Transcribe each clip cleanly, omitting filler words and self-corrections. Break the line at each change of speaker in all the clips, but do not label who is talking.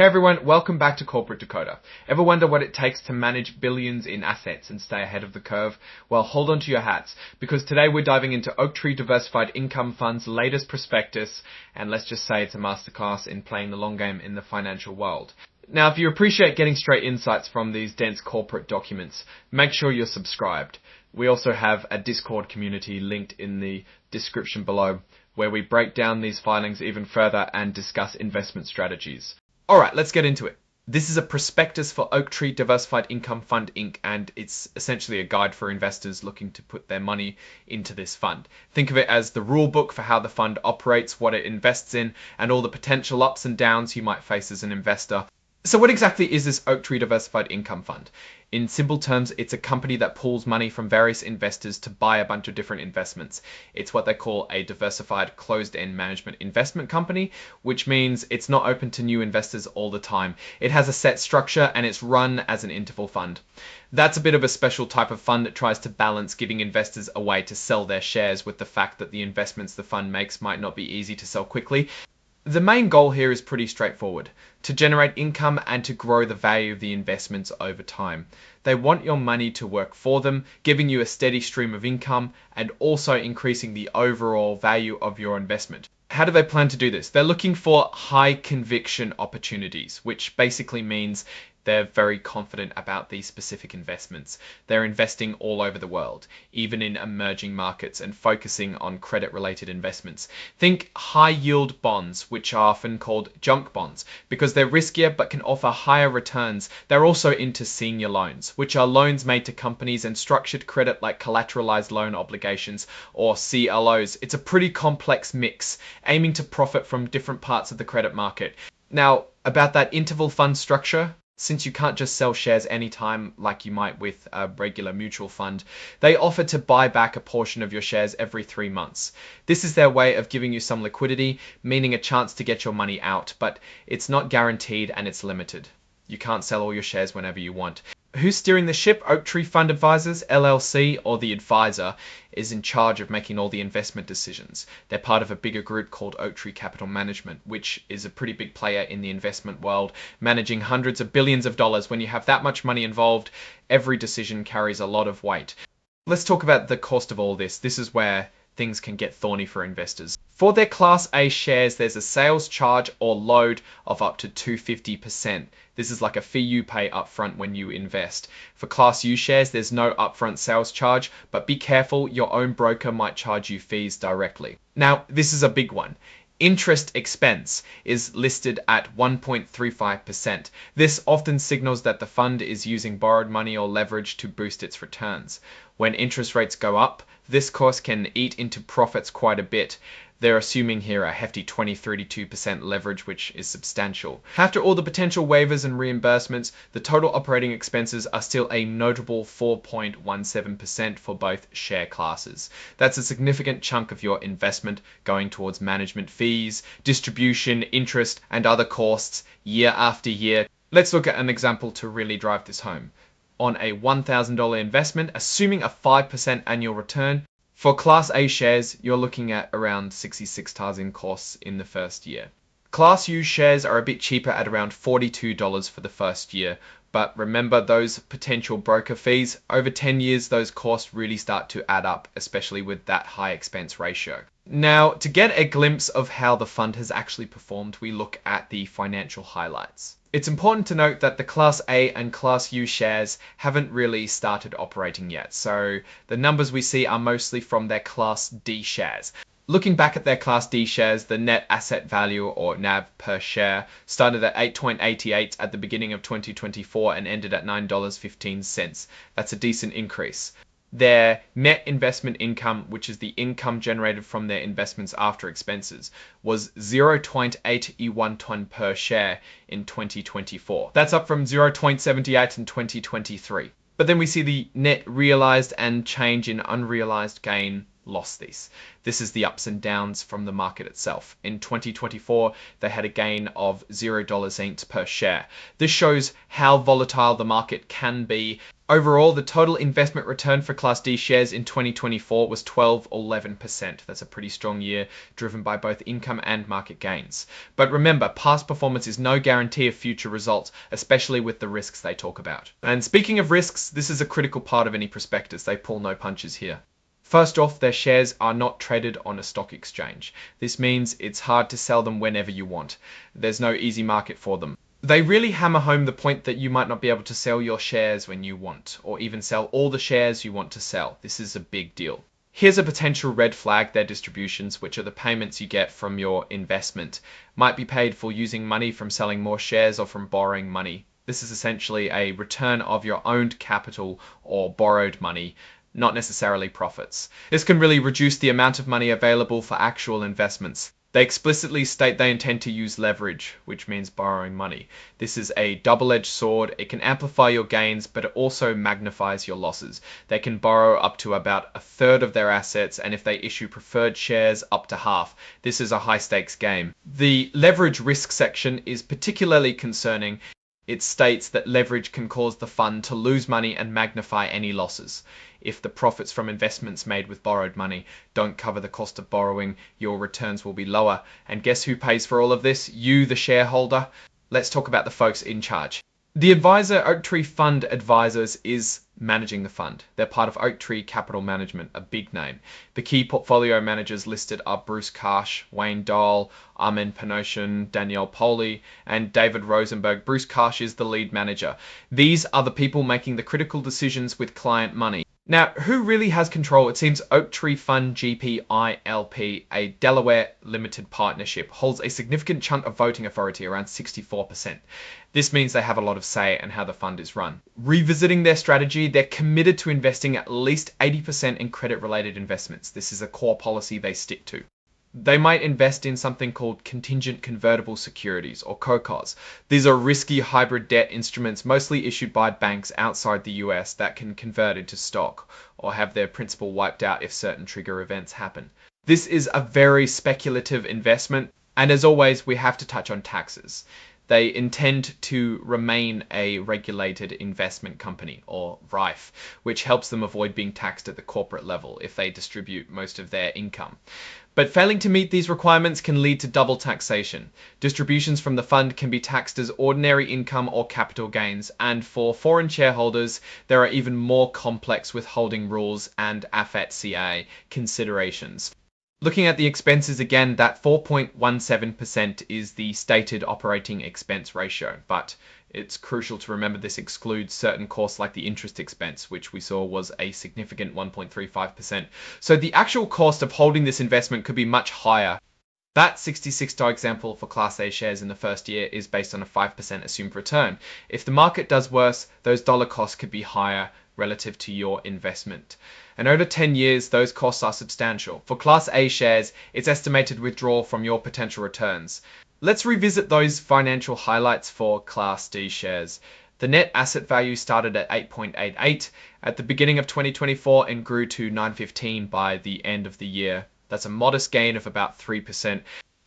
Hey everyone, welcome back to Corporate Decoder. Ever wonder what it takes to manage billions in assets and stay ahead of the curve? Well, hold on to your hats, because today we're diving into Oaktree Diversified Income Fund's latest prospectus, and let's just say it's a masterclass in playing the long game in the financial world. Now, if you appreciate getting straight insights from these dense corporate documents, make sure you're subscribed. We also have a Discord community linked in the description below, where we break down these filings even further and discuss investment strategies. Alright, let's get into it. This is a prospectus for Oaktree Diversified Income Fund Inc. and it's essentially a guide for investors looking to put their money into this fund. Think of it as the rule book for how the fund operates, what it invests in, and all the potential ups and downs you might face as an investor. So what exactly is this Oaktree Diversified Income Fund? In simple terms, it's a company that pools money from various investors to buy a bunch of different investments. It's what they call a diversified closed-end management investment company, which means it's not open to new investors all the time. It has a set structure and it's run as an interval fund. That's a bit of a special type of fund that tries to balance giving investors a way to sell their shares with the fact that the investments the fund makes might not be easy to sell quickly. The main goal here is pretty straightforward: to generate income and to grow the value of the investments over time. They want your money to work for them, giving you a steady stream of income and also increasing the overall value of your investment. How do they plan to do this? They're looking for high conviction opportunities, which basically means they're very confident about these specific investments. They're investing all over the world, even in emerging markets, and focusing on credit-related investments. Think high-yield bonds, which are often called junk bonds, because they're riskier but can offer higher returns. They're also into senior loans, which are loans made to companies and structured credit like collateralized loan obligations, or CLOs. It's a pretty complex mix, aiming to profit from different parts of the credit market. Now, about that interval fund structure, since you can't just sell shares anytime like you might with a regular mutual fund, they offer to buy back a portion of your shares every 3 months. This is their way of giving you some liquidity, meaning a chance to get your money out, but it's not guaranteed and it's limited. You can't sell all your shares whenever you want. Who's steering the ship? Oaktree Fund Advisors, LLC, or the advisor, is in charge of making all the investment decisions. They're part of a bigger group called Oaktree Capital Management, which is a pretty big player in the investment world, managing hundreds of billions of dollars. When you have that much money involved, every decision carries a lot of weight. Let's talk about the cost of all this. This is where things can get thorny for investors. For their Class A shares, there's a sales charge or load of up to 250%. This is like a fee you pay upfront when you invest. For Class U shares, there's no upfront sales charge, but be careful, your own broker might charge you fees directly. Now, this is a big one. Interest expense is listed at 1.35%. This often signals that the fund is using borrowed money or leverage to boost its returns. When interest rates go up, this cost can eat into profits quite a bit. They're assuming here a hefty 20-32% leverage, which is substantial. After all the potential waivers and reimbursements, the total operating expenses are still a notable 4.17% for both share classes. That's a significant chunk of your investment going towards management fees, distribution, interest, and other costs year after year. Let's look at an example to really drive this home. On a $1,000 investment, assuming a 5% annual return, for Class A shares, you're looking at around 66,000 costs in the first year. Class U shares are a bit cheaper at around $42 for the first year, but remember those potential broker fees. Over 10 years, those costs really start to add up, especially with that high expense ratio. Now, to get a glimpse of how the fund has actually performed, we look at the financial highlights. It's important to note that the Class A and Class U shares haven't really started operating yet, so the numbers we see are mostly from their Class D shares. Looking back at their Class D shares, the net asset value, or NAV per share, started at 8.88 at the beginning of 2024 and ended at $9.15. That's a decent increase. Their net investment income, which is the income generated from their investments after expenses, was 0.81 per share in 2024. That's up from 0.78 in 2023. But then we see the net realized and change in unrealized gain lost this. This is the ups and downs from the market itself. In 2024, they had a gain of $0 per share. This shows how volatile the market can be. Overall, the total investment return for Class D shares in 2024 was 12 or 11%. That's a pretty strong year, driven by both income and market gains. But remember, past performance is no guarantee of future results, especially with the risks they talk about. And speaking of risks, this is a critical part of any prospectus. They pull no punches here. First off, their shares are not traded on a stock exchange. This means it's hard to sell them whenever you want. There's no easy market for them. They really hammer home the point that you might not be able to sell your shares when you want, or even sell all the shares you want to sell. This is a big deal. Here's a potential red flag: their distributions, which are the payments you get from your investment, might be paid for using money from selling more shares or from borrowing money. This is essentially a return of your owned capital or borrowed money, not necessarily profits. This can really reduce the amount of money available for actual investments. They explicitly state they intend to use leverage, which means borrowing money. This is a double-edged sword. It can amplify your gains, but it also magnifies your losses. They can borrow up to about a third of their assets, and if they issue preferred shares, up to half. This is a high-stakes game. The leverage risk section is particularly concerning. It states that leverage can cause the fund to lose money and magnify any losses. If the profits from investments made with borrowed money don't cover the cost of borrowing, your returns will be lower. And guess who pays for all of this? You, the shareholder. Let's talk about the folks in charge. The advisor, Oaktree Fund Advisors, is managing the fund. They're part of Oaktree Capital Management, a big name. The key portfolio managers listed are Bruce Karsh, Wayne Dahl, Armen Panosyan, Danielle Poley, and David Rosenberg. Bruce Karsh is the lead manager. These are the people making the critical decisions with client money. Now, who really has control? It seems Oaktree Fund GP ILP, a Delaware limited partnership, holds a significant chunk of voting authority, around 64%. This means they have a lot of say in how the fund is run. Revisiting their strategy, they're committed to investing at least 80% in credit-related investments. This is a core policy they stick to. They might invest in something called contingent convertible securities, or COCOs. These are risky hybrid debt instruments mostly issued by banks outside the US that can convert into stock or have their principal wiped out if certain trigger events happen. This is a very speculative investment, and as always, we have to touch on taxes. They intend to remain a regulated investment company, or RIFE, which helps them avoid being taxed at the corporate level if they distribute most of their income. But failing to meet these requirements can lead to double taxation. Distributions from the fund can be taxed as ordinary income or capital gains, and for foreign shareholders, there are even more complex withholding rules and AFAT-CA considerations. Looking at the expenses again, that 4.17% is the stated operating expense ratio, but it's crucial to remember this excludes certain costs like the interest expense, which we saw was a significant 1.35%. So the actual cost of holding this investment could be much higher. That $66 example for Class A shares in the first year is based on a 5% assumed return. If the market does worse, those dollar costs could be higher relative to your investment. And over 10 years, those costs are substantial. For Class A shares, it's estimated withdrawal from your potential returns. Let's revisit those financial highlights for Class D shares. The net asset value started at 8.88 at the beginning of 2024 and grew to 915 by the end of the year. That's a modest gain of about 3%.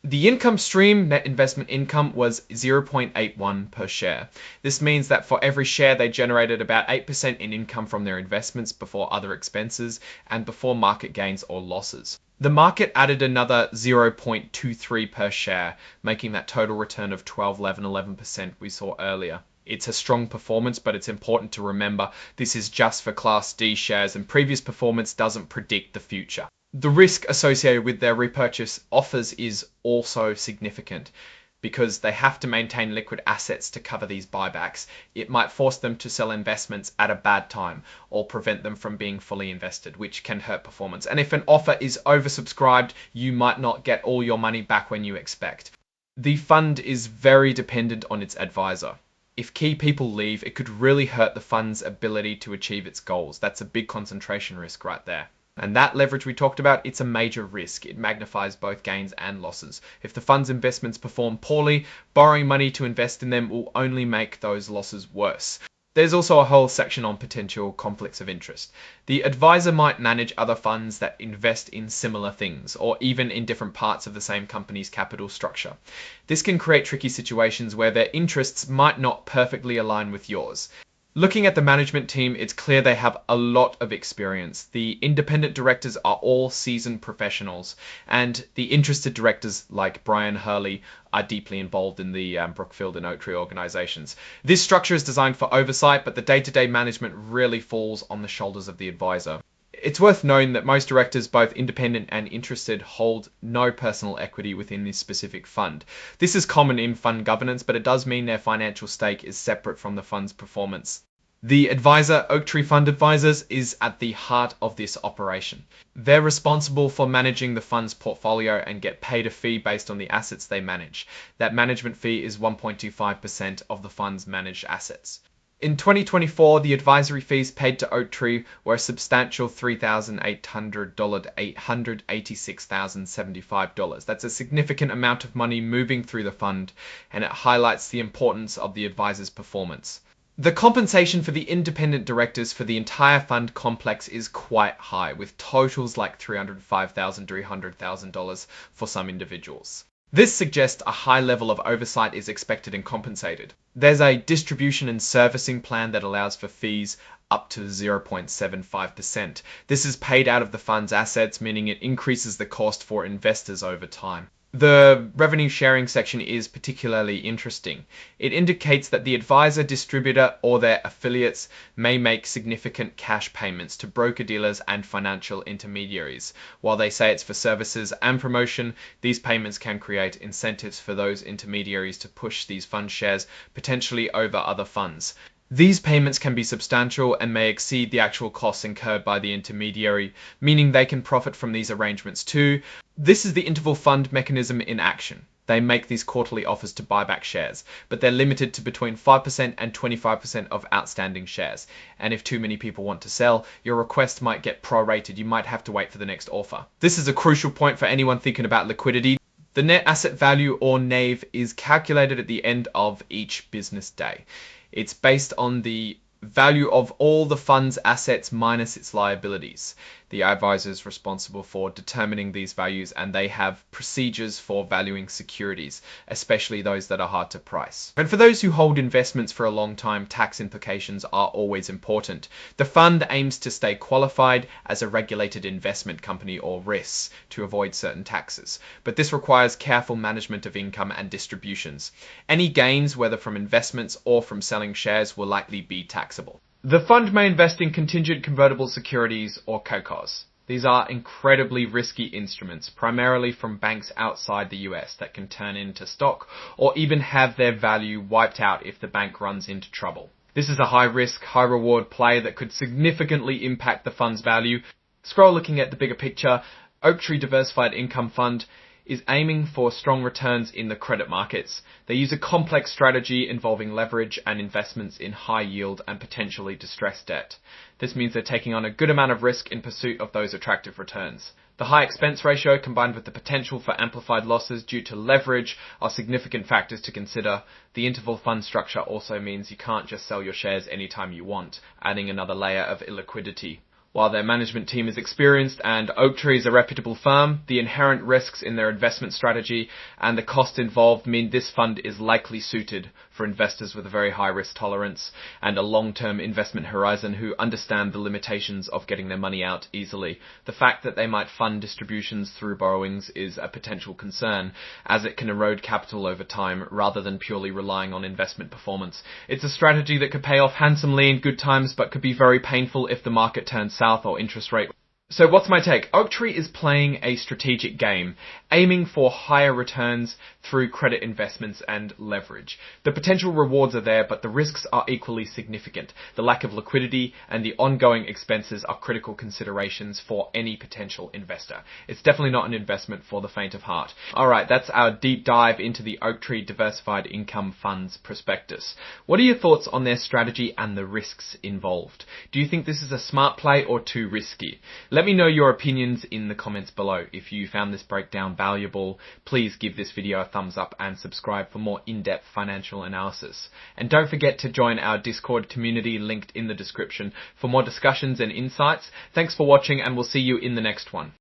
The income stream, net investment income, was 0.81 per share. This means that for every share, they generated about 8% in income from their investments before other expenses and before market gains or losses. The market added another 0.23 per share, making that total return of 12, 11% we saw earlier. It's a strong performance, but it's important to remember this is just for Class D shares, and previous performance doesn't predict the future. The risk associated with their repurchase offers is also significant because they have to maintain liquid assets to cover these buybacks. It might force them to sell investments at a bad time or prevent them from being fully invested, which can hurt performance. And if an offer is oversubscribed, you might not get all your money back when you expect. The fund is very dependent on its advisor. If key people leave, it could really hurt the fund's ability to achieve its goals. That's a big concentration risk right there. And that leverage we talked about, it's a major risk. It magnifies both gains and losses. If the fund's investments perform poorly, borrowing money to invest in them will only make those losses worse. There's also a whole section on potential conflicts of interest. The advisor might manage other funds that invest in similar things, or even in different parts of the same company's capital structure. This can create tricky situations where their interests might not perfectly align with yours. Looking at the management team, it's clear they have a lot of experience. The independent directors are all seasoned professionals, and the interested directors like Brian Hurley are deeply involved in the Brookfield and Oaktree organizations. This structure is designed for oversight, but the day-to-day management really falls on the shoulders of the advisor. It's worth noting that most directors, both independent and interested, hold no personal equity within this specific fund. This is common in fund governance, but it does mean their financial stake is separate from the fund's performance. The advisor, Oaktree Fund Advisors, is at the heart of this operation. They're responsible for managing the fund's portfolio and get paid a fee based on the assets they manage. That management fee is 1.25% of the fund's managed assets. In 2024, the advisory fees paid to Oaktree were a substantial $3,800, $886,075. That's a significant amount of money moving through the fund, and it highlights the importance of the advisor's performance. The compensation for the independent directors for the entire fund complex is quite high, with totals like $305,000 to $300,000 for some individuals. This suggests a high level of oversight is expected and compensated. There's a distribution and servicing plan that allows for fees up to 0.75%. This is paid out of the fund's assets, meaning it increases the cost for investors over time. The revenue sharing section is particularly interesting. It indicates that the advisor, distributor, or their affiliates may make significant cash payments to broker-dealers and financial intermediaries. While they say it's for services and promotion, these payments can create incentives for those intermediaries to push these fund shares potentially over other funds. These payments can be substantial and may exceed the actual costs incurred by the intermediary, meaning they can profit from these arrangements too. This is the interval fund mechanism in action. They make these quarterly offers to buy back shares, but they're limited to between 5% and 25% of outstanding shares. And if too many people want to sell, your request might get prorated. You might have to wait for the next offer. This is a crucial point for anyone thinking about liquidity. The net asset value, or NAV, is calculated at the end of each business day. It's based on the value of all the fund's assets minus its liabilities. The advisor is responsible for determining these values, and they have procedures for valuing securities, especially those that are hard to price. And for those who hold investments for a long time, tax implications are always important. The fund aims to stay qualified as a regulated investment company or RIS to avoid certain taxes, but this requires careful management of income and distributions. Any gains, whether from investments or from selling shares, will likely be taxable. The fund may invest in contingent convertible securities or COCOs. These are incredibly risky instruments, primarily from banks outside the US, that can turn into stock or even have their value wiped out if the bank runs into trouble. This is a high risk, high reward play that could significantly impact the fund's value. Scroll looking at the bigger picture, Oaktree Diversified Income Fund is aiming for strong returns in the credit markets. They use a complex strategy involving leverage and investments in high yield and potentially distressed debt. This means they're taking on a good amount of risk in pursuit of those attractive returns. The high expense ratio combined with the potential for amplified losses due to leverage are significant factors to consider. The interval fund structure also means you can't just sell your shares anytime you want, adding another layer of illiquidity. While their management team is experienced and Oaktree is a reputable firm, the inherent risks in their investment strategy and the cost involved mean this fund is likely suited for investors with a very high risk tolerance and a long-term investment horizon who understand the limitations of getting their money out easily. The fact that they might fund distributions through borrowings is a potential concern, as it can erode capital over time rather than purely relying on investment performance. It's a strategy that could pay off handsomely in good times but could be very painful if the market turns south or interest rate. So what's my take? Oaktree is playing a strategic game, aiming for higher returns through credit investments and leverage. The potential rewards are there, but the risks are equally significant. The lack of liquidity and the ongoing expenses are critical considerations for any potential investor. It's definitely not an investment for the faint of heart. Alright, that's our deep dive into the Oaktree Diversified Income Fund's prospectus. What are your thoughts on their strategy and the risks involved? Do you think this is a smart play or too risky? Let me know your opinions in the comments below. If you found this breakdown valuable, please give this video a thumbs up and subscribe for more in-depth financial analysis. And don't forget to join our Discord community linked in the description for more discussions and insights. Thanks for watching, and we'll see you in the next one.